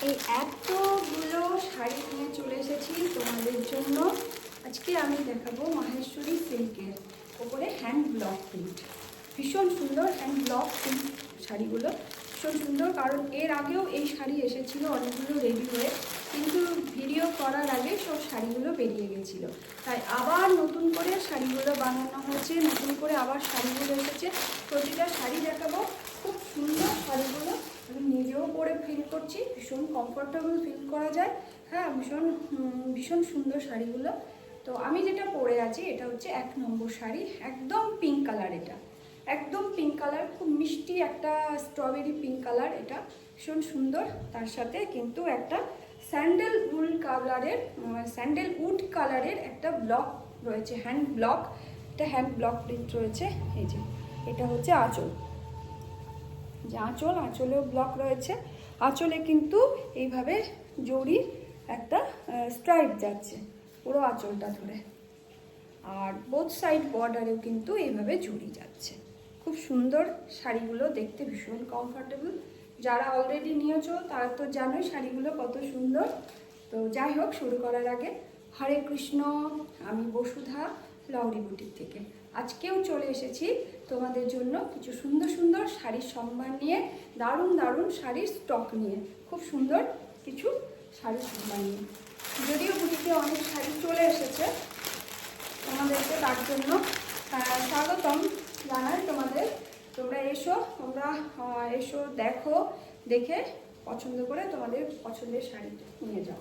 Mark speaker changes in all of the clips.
Speaker 1: আজকে এতগুলো শাড়ি নিয়ে চলে এসেছি তোমাদের জন্য। আজকে আমি দেখাবো মাহেশ্বরী সিল্কের ওপরে হ্যান্ড ব্লক প্রিন্ট। ভীষণ সুন্দর হ্যান্ড ব্লক প্রিন্ট শাড়িগুলো, ভীষণ সুন্দর। কারণ এর আগেও এই শাড়ি এসেছিলো অনেকগুলো রেডি হয়ে, কিন্তু ভিডিও করার আগে সব শাড়িগুলো বেরিয়ে গেছিলো, তাই আবার নতুন করে শাড়িগুলো বানানো হয়েছে, নতুন করে আবার শাড়িগুলো এসেছে। প্রতিটা শাড়ি দেখাবো, খুব সুন্দর শাড়িগুলো। আমি নিজেও পরে ফিল করছি, ভীষণ কমফোর্টেবল ফিল করা যায়। হ্যাঁ, ভীষণ সুন্দর শাড়িগুলো। তো আমি যেটা পরে আছি এটা হচ্ছে 1 নম্বর শাড়ি, একদম পিঙ্ক কালার। এটা একদম পিঙ্ক কালার, খুব মিষ্টি একটা স্ট্রবেরি পিঙ্ক কালার। এটা ভীষণ সুন্দর। তার সাথে কিন্তু একটা স্যান্ডেলউড কালারের একটা ব্লক রয়েছে, হ্যান্ড ব্লক। এটা হ্যান্ড ব্লক প্রিন্ট রয়েছে। এই যে এটা হচ্ছে আঁচল, যে আঁচলেও ব্লক রয়েছে। আঁচলে কিন্তু এইভাবে জরির একটা স্ট্রাইপ যাচ্ছে পুরো আঁচলটা ধরে, আর বোথ সাইড বর্ডারেও কিন্তু এইভাবে জড়ি যাচ্ছে। খুব সুন্দর শাড়িগুলো দেখতে, ভীষণ কমফোর্টেবল। যারা অলরেডি নিয়েছো তারা তো জানোই শাড়িগুলো কত সুন্দর। তো যাই হোক, শুরু করার আগে হরে কৃষ্ণ, আমি বসুধা লাউরি বুটিক থেকে আজকেও চলে এসেছি তোমাদের জন্য কিছু সুন্দর সুন্দর শাড়ির সম্ভার নিয়ে, দারুণ দারুণ শাড়ির স্টক নিয়ে, খুব সুন্দর কিছু শাড়ির সম্ভার নিয়ে। যদিও বুটিকে অনেক শাড়ি চলে এসেছে, তোমাদেরকে তার জন্য স্বাগতম জানাই তোমাদের। তোমরা এসো, দেখো, দেখে পছন্দ করে তোমাদের পছন্দের শাড়িটা নিয়ে যাও।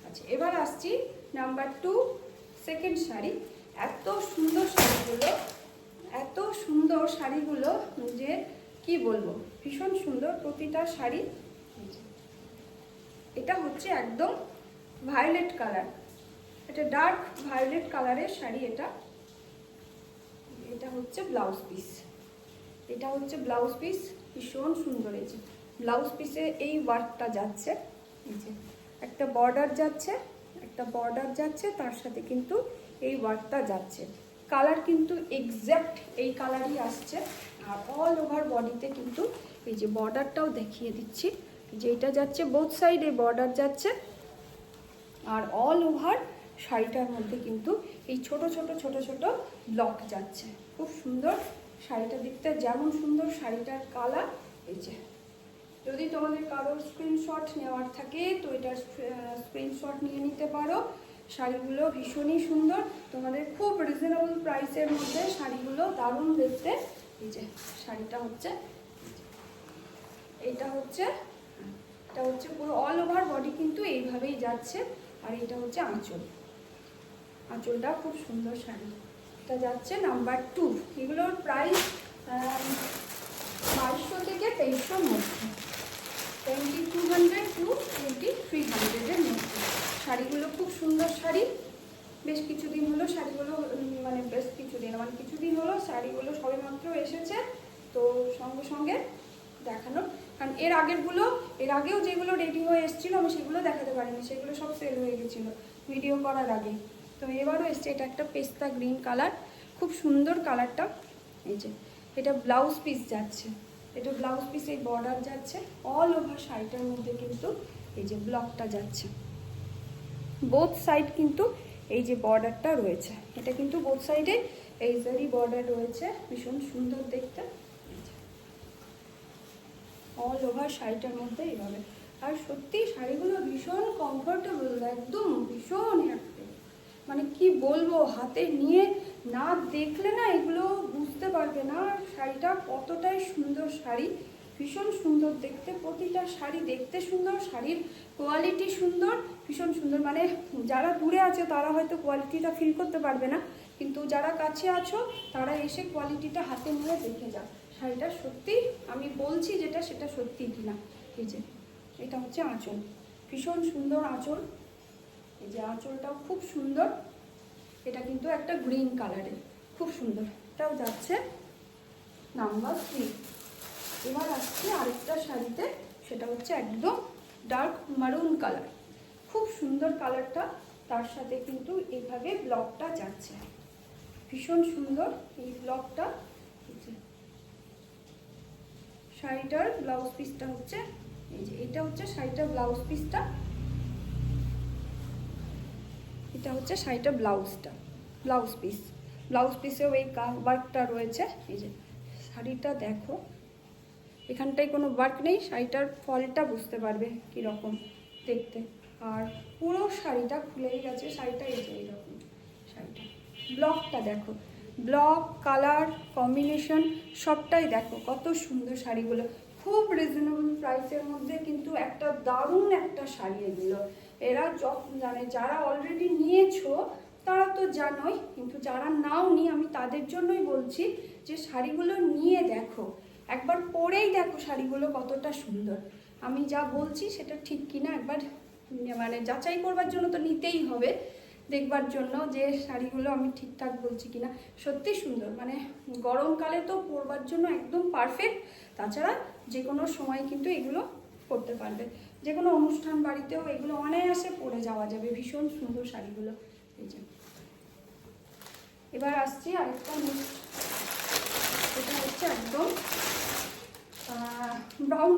Speaker 1: আচ্ছা, এবার আসছি নাম্বার 2, সেকেন্ড শাড়ি। এত সুন্দর শাড়িগুলো যে কি বলবো, ভীষণ সুন্দর প্রতিটা শাড়ি। এটা হচ্ছে একদম ভায়োলেট কালার, এটা ডার্ক ভায়োলেট কালারের শাড়ি। এটা হচ্ছে ব্লাউজ পিস। ভীষণ সুন্দর। এই যে ব্লাউজ পিসে এই ওয়ার্কটা যাচ্ছে, এই যে একটা বর্ডার যাচ্ছে, তার সাথে কিন্তু এই ওয়ার্কটা যাচ্ছে। কালার কিন্তু এক্স্যাক্ট এই কালারই আসছে। আর অল ওভার বডিতে কিন্তু এই যে বর্ডারটাও দেখিয়ে দিচ্ছি, যেটা যাচ্ছে বোথ সাইডে বর্ডার যাচ্ছে। আর অল ওভার শাড়িটার মধ্যে কিন্তু এই ছোট ছোট ব্লক যাচ্ছে। খুব সুন্দর শাড়িটা দেখতে, যেমন সুন্দর শাড়িটার কালার। এই যে যদি তোমাদের কারোর স্ক্রিনশট নেওয়ার থাকে তো এটার স্ক্রিনশট নিয়ে নিতে পারো। শাড়িগুলো ভীষণই সুন্দর, তোমাদের খুব রিজনেবল প্রাইসের মধ্যে শাড়িগুলো দারুণ দেখতে। এই যে শাড়িটা হচ্ছে, এটা হচ্ছে পুরো অল ওভার বডি কিন্তু এইভাবেই যাচ্ছে। আর এটা হচ্ছে আঁচলটা খুব সুন্দর শাড়ি। এটা যাচ্ছে নাম্বার 2। এগুলোর প্রাইস 2200 থেকে 2300 মধ্যে, 2200 to 2300 এর মধ্যে। শাড়িগুলো খুব সুন্দর শাড়ি। বেশ কিছুদিন হলো শাড়িগুলো, কিছুদিন হলো শাড়িগুলো সবেমাত্র এসেছে, তো সঙ্গে সঙ্গে দেখানো। কারণ এর আগেও যেগুলো রেডি হয়ে এসেছিলো আমি সেগুলো দেখাতে পারিনি, সেগুলো সব সেল হয়ে গেছিলো ভিডিও করার আগে। তো এবারও এসছে, এটা একটা পেস্তা গ্রিন কালার, খুব সুন্দর কালারটা। এই যে এটা ব্লাউজ পিস যাচ্ছে, এটা ব্লাউজ পিস এই বর্ডার যাচ্ছে। অল ওভার শাড়িটার মধ্যে কিন্তু এই যে ব্লকটা যাচ্ছে, বোথ সাইড কিন্তু এই যে বর্ডারটা রয়েছে। এটা কিন্তু বোথ সাইডে এই জারি বর্ডার রয়েছে, ভীষণ সুন্দর দেখতে। অল ওভার শাড়িটার মধ্যে এইভাবে। আর সত্যি শাড়িগুলো ভীষণ কমফোর্টেবল, একদম ভীষণ হ্যাপি। মানে কি বলবো, হাতে নিয়ে না দেখলে না এগুলো বুঝতে পারবে না শাড়িটা কতটাই সুন্দর শাড়ি। ভীষণ সুন্দর দেখতে, প্রতিটা শাড়ি দেখতে সুন্দর, শাড়ির কোয়ালিটি সুন্দর, ভীষণ সুন্দর। মানে যারা দূরে আছে তারা হয়তো কোয়ালিটিটা ফিল করতে পারবে না, কিন্তু যারা কাছে আছো তারা এসে কোয়ালিটিটা হাতে নিয়ে দেখে যাও। শাড়িটা সত্যি, আমি বলছি যেটা সেটা সত্যি কিনা। এই যে এটা হচ্ছে আঁচল, ভীষণ সুন্দর আঁচল। এই যে আঁচলটাও খুব সুন্দর। এটা কিন্তু একটা গ্রিন কালারের, খুব সুন্দর। এটাও যাচ্ছে নাম্বার 3। এবার আসছে আরেকটা শাড়িতে, সেটা হচ্ছে একদম ডার্ক মারুন কালার, খুব সুন্দর কালারটা। তার সাথে কিন্তু এইভাবে ব্লকটা যাচ্ছে, ভীষণ সুন্দর এই ব্লকটা। শাড়িটার ব্লাউজ পিসটা হচ্ছে এই যে এটা হচ্ছে শাড়িটার ব্লাউজ পিসটা, এটা হচ্ছে শাড়িটার ব্লাউজ পিস। ব্লাউজ পিসেও এই ওয়ার্কটা রয়েছে। এই যে শাড়িটা দেখো, এখানটায় কোনো ওয়ার্ক নেই, শাড়িটার ফলটা বুঝতে পারবে কীরকম দেখতে। আর পুরো শাড়িটা খুলেই গেছে শাড়িটা, এই যে এইরকম শাড়িটা। ব্লকটা দেখো, ব্লক কালার কম্বিনেশন সবটাই দেখো কত সুন্দর শাড়িগুলো, খুব রিজনেবল প্রাইসের মধ্যে কিন্তু একটা দারুণ একটা শাড়ি এগুলো। এরা মানে যারা অলরেডি নিয়েছো তারা তো জানোই, কিন্তু যারা নাও নি আমি তাদের জন্যই বলছি যে শাড়িগুলো নিয়ে দেখো, একবার পরেই দেখো শাড়িগুলো কতটা সুন্দর। আমি যা বলছি সেটা ঠিক কিনা একবার মানে যাচাই করবার জন্য তো নিতেই হবে, দেখবার জন্য যে শাড়িগুলো আমি ঠিকঠাক বলছি কিনা। সত্যি সুন্দর, মানে গরমকালে তো পরবার জন্য একদম পারফেক্ট। তাছাড়া যে কোনো সময় কিন্তু এগুলো পরতে পারবে, যে কোনো অনুষ্ঠান বাড়িতেও এগুলো অনায়াসে পরে যাওয়া যাবে। ভীষণ সুন্দর শাড়িগুলো। এই যে এবার আসছি আরেকটা, এটা হচ্ছে একদম ব্রাউন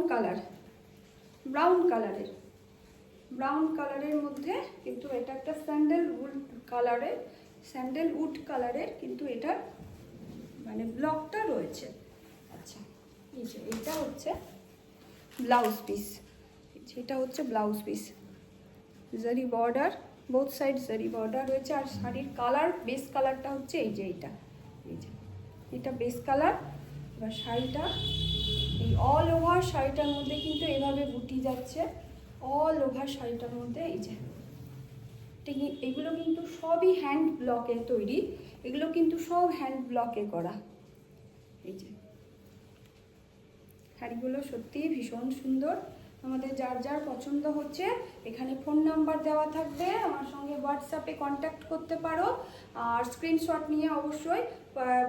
Speaker 1: কালারের মধ্যে কিন্তু এটা একটা স্যান্ডেলউড কালারের কিন্তু এটা মানে ব্লকটা রয়েছে। আচ্ছা, এই যে এটা হচ্ছে ব্লাউজ পিস, এটা হচ্ছে ব্লাউজ পিস, জারি বর্ডার, বোথ সাইড জারি বর্ডার রয়েছে। আর শাড়ির কালার, বেস কালারটা হচ্ছে এই যে এইটা, এই যে এটা বেস কালার। এবার শাড়িটা এই অল ওভার শাড়িটার মধ্যে কিন্তু এভাবে বুটি যাচ্ছে, অল ওভার শাড়িটার মধ্যে। এই যে এগুলো কিন্তু সবই হ্যান্ড ব্লকে তৈরি, এগুলো কিন্তু সব হ্যান্ড ব্লকে করা। এই যে শাড়িগুলো সত্যিই ভীষণ সুন্দর। আমাদের যার যার পছন্দ হচ্ছে এখানে ফোন নাম্বার দেওয়া থাকবে, আমার সঙ্গে হোয়াটসঅ্যাপে কন্ট্যাক্ট করতে পারো। আর স্ক্রিনশট নিয়ে অবশ্যই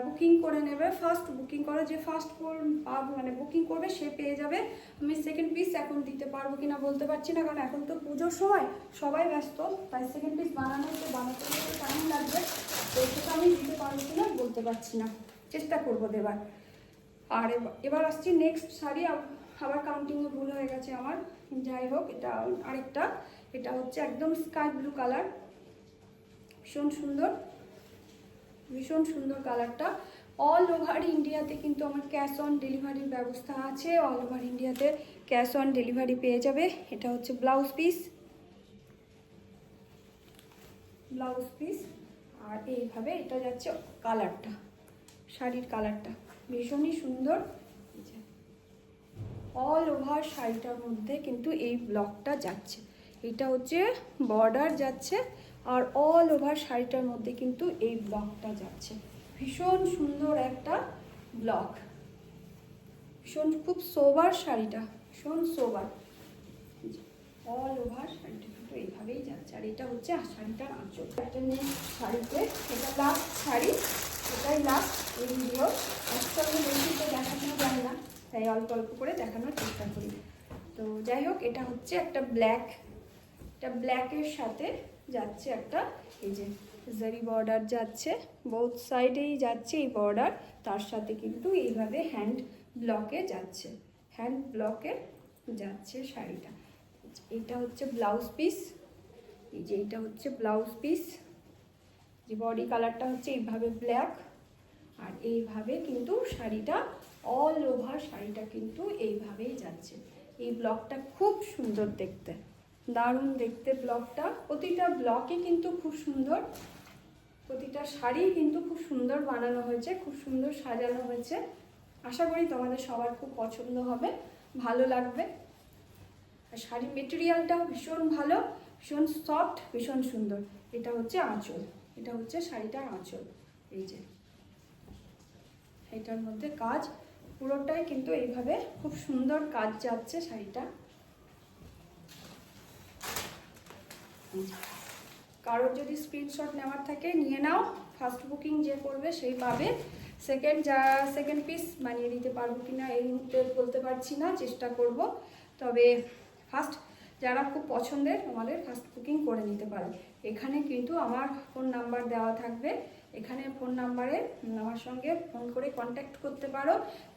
Speaker 1: বুকিং করে নেবে। ফার্স্ট বুকিং করো, যে ফার্স্ট মানে বুকিং করবে সে পেয়ে যাবে। আমি সেকেন্ড পিস এখন দিতে পারবো কিনা বলতে পারছি না, কারণ এখন তো পুজোর সময় সবাই ব্যস্ত, তাই সেকেন্ড পিস বানাতে গেলে টাইম লাগবে, তো সেটা আমি দিতে পারবো কিনা বলতে পারছি না, চেষ্টা করবো দেবার। আর এবার আসছি নেক্সট শাড়ি, আবার কাউন্টিংয়ে ভুল হয়ে গেছে আমার, যাই হোক এটা আরেকটা। এটা হচ্ছে একদম স্কাই ব্লু কালার, ভীষণ সুন্দর কালারটা। অল ওভার ইন্ডিয়াতে কিন্তু আমার ক্যাশ অন ডেলিভারির ব্যবস্থা আছে, অল ওভার ইন্ডিয়াতে ক্যাশ অন ডেলিভারি পেয়ে যাবে। এটা হচ্ছে ব্লাউজ পিস, আর এইভাবে এটা যাচ্ছে কালারটা, শাড়ির কালারটা ভীষণই সুন্দর। অল ওভার শাড়িটার মধ্যে কিন্তু এই ব্লকটা যাচ্ছে, এটা হচ্ছে বর্ডার যাচ্ছে, আর অল ওভার শাড়িটার মধ্যে কিন্তু এই ব্লকটা যাচ্ছে। ভীষণ সুন্দর একটা ব্লক, খুব সোবার শাড়িটা, ভীষণ সোবার। অল ওভার শাড়িটা কিন্তু এইভাবেই যাচ্ছে। আর এটা হচ্ছে শাড়িটার আঁচল। একটা নেক্সট শাড়িতে, এটা লাস্ট শাড়ি, এটাই লাস্ট এই ভিডিও। একসঙ্গে বেশি তো দেখানো যায় না, তাই অল্প অল্প করে দেখানোর চেষ্টা করি। তো যাই হোক, এটা হচ্ছে একটা ব্ল্যাকের সাথে যাচ্ছে একটা, এই যে জারি বর্ডার যাচ্ছে, বোথ সাইডেই যাচ্ছে এই বর্ডার, তার সাথে কিন্তু এইভাবে হ্যান্ড ব্লকে যাচ্ছে শাড়িটা। এটা হচ্ছে ব্লাউজ পিস, এই যে এটা হচ্ছে ব্লাউজ পিস, যে বডি কালারটা হচ্ছে এইভাবে ব্ল্যাক, আর এইভাবে কিন্তু শাড়িটা অল ওভার শাড়িটা কিন্তু এইভাবেই যাচ্ছে। এই ব্লকটা খুব সুন্দর দেখতে, দারুণ দেখতে ব্লকটা। প্রতিটা ব্লকে কিন্তু খুব সুন্দর, প্রতিটা শাড়ি কিন্তু খুব সুন্দর বানানো হয়েছে, খুব সুন্দর সাজানো হয়েছে। আশা করি তোমাদের সবার খুব পছন্দ হবে, ভালো লাগবে। আর শাড়ির মেটেরিয়ালটাও ভীষণ ভালো, ভীষণ সফট, ভীষণ সুন্দর। এটা হচ্ছে আঁচল, এটা হচ্ছে শাড়িটার আঁচল। এই যে এটার মধ্যে কাজ পুরোটাই কিন্তু এইভাবে খুব সুন্দর কাজ যাচ্ছে শাড়িটা। কারোর যদি স্ক্রিনশট নেওয়ার থাকে নিয়ে নাও, ফার্স্ট বুকিং যে করবে সেই পাবে। সেকেন্ড পিস বানিয়ে দিতে পারবো কিনা এই মুহূর্তে বলতে পারছি না, চেষ্টা করব। তবে ফার্স্ট যারা খুব পছন্দের তোমাদের ফার্স্ট বুকিং করে নিতে পারো। এখানে কিন্তু আমার ফোন নাম্বার দেওয়া থাকবে, এখানে ফোন নাম্বারে আমার সঙ্গে ফোন করে কন্ট্যাক্ট করতে পারো।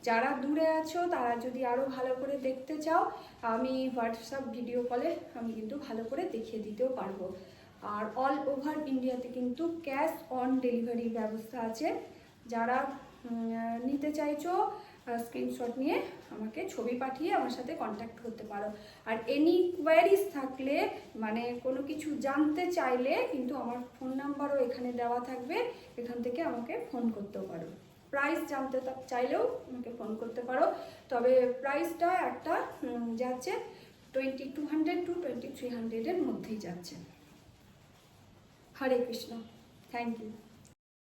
Speaker 1: যারা দূরে আছো তারা যদি আরও ভালো করে দেখতে চাও, আমি হোয়াটসঅ্যাপ ভিডিও কলে আমি কিন্তু ভালো করে দেখিয়ে দিতেও পারবো। আর অল ওভার ইন্ডিয়াতে কিন্তু ক্যাশ অন ডেলিভারির ব্যবস্থা আছে। যারা নিতে চাইছো স্ক্রিনশট নিয়ে আমাকে ছবি পাঠিয়ে আমার সাথে কন্ট্যাক্ট করতে পারো। আর এনি কোয়ারিজ থাকলে, মানে কোনো কিছু জানতে চাইলে কিন্তু আমার ফোন নাম্বারও এখানে দেওয়া থাকবে, এখান থেকে আমাকে ফোন করতেও পারো। প্রাইস জানতে চাইলেও আমাকে ফোন করতে পারো, তবে প্রাইসটা একটা যাচ্ছে 2200 to 2300 মধ্যেই যাচ্ছে। হরে কৃষ্ণ, থ্যাংক ইউ।